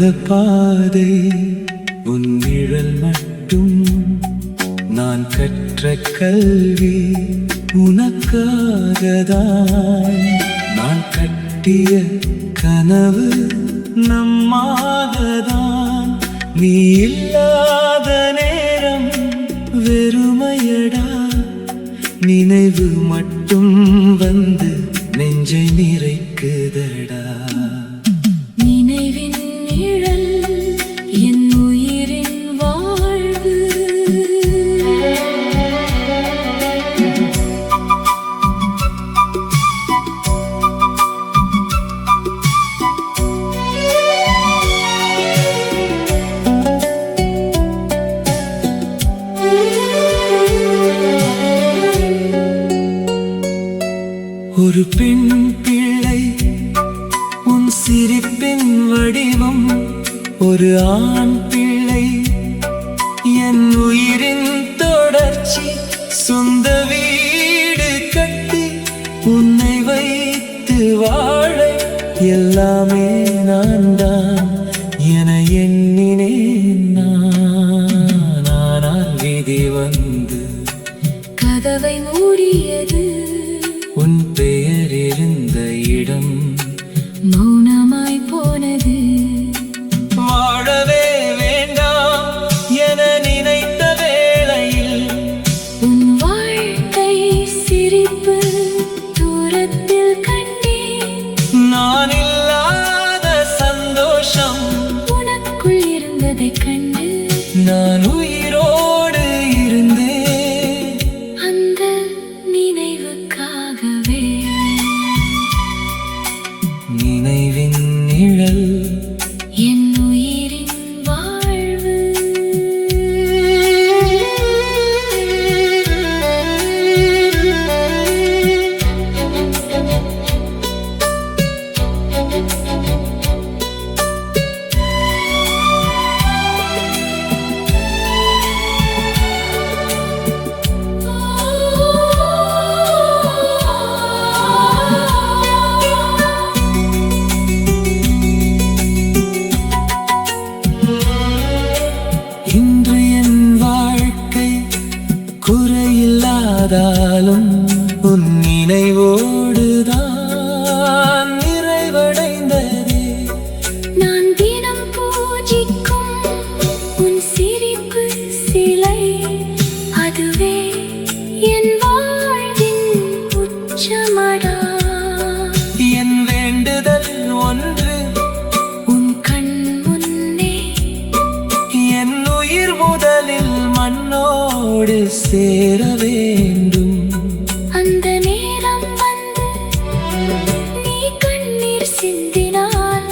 வந்த பாதை உன் நிழல் மட்டும், நான் கற்ற கல்வி உனக்காகதான். நான் கட்டிய கனவு நம்மாகதான். நீ இல்லாத நேரம் வெறுமையடா, நினைவு மட்டும் வந்து நெஞ்சை நிறைக்குதடா. நினைவின் நிழல் என் உயிரின் வாழ்வு. ஒரு பெண் பிள்ளை உன் சிரிப்பின் வடிவம், ஒரு ஆண் பிள்ளை என் உயிரின் தொடர்ச்சி. சொந்த வீடு கட்டி உன்னை வைத்து வாழ எல்லாமே நான் தான் என எண்ணினேன். ஆனால் விதி வந்து கதவை மூடியது. உன் பெயர் இருந்த இடம் மௌனமாய் போனது. வாழவே வேண்டாம் என நினைத்த வேளையில் உன் வாழ்க்கை சிரிப்பு தூரத்தில் கண்டேன். நான் இல்லாத சந்தோஷம் உனக்குள் இருந்ததை கண்டு நான் உயிரோடு இருந்தேன். அந்த நினைவுக்காகவே. நினைவின் நிழல் என் உயிரின் வாழ்வு. இன்று என் வாழ்க்கை குறையில்லாதாலும் உன் நினைவோடுதான் நிறைவடைந்ததே. நான் தினம் பூஜிக்கும் உன் சிரிப்பு சிலை, அதுவே என் வாழ்வின் உச்சமடா. என் வேண்டுதல் ஒன்று, உன் கண் முன்னே என் உயிர் முதலில் மண்ணோடு சேர வேண்டும். அந்த நேரம் வந்து நீ கண்ணீர் சிந்தினால்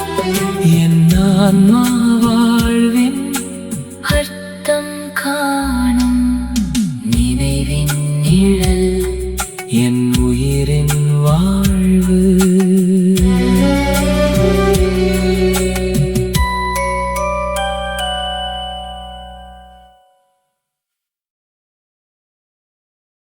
என் ஆன்மா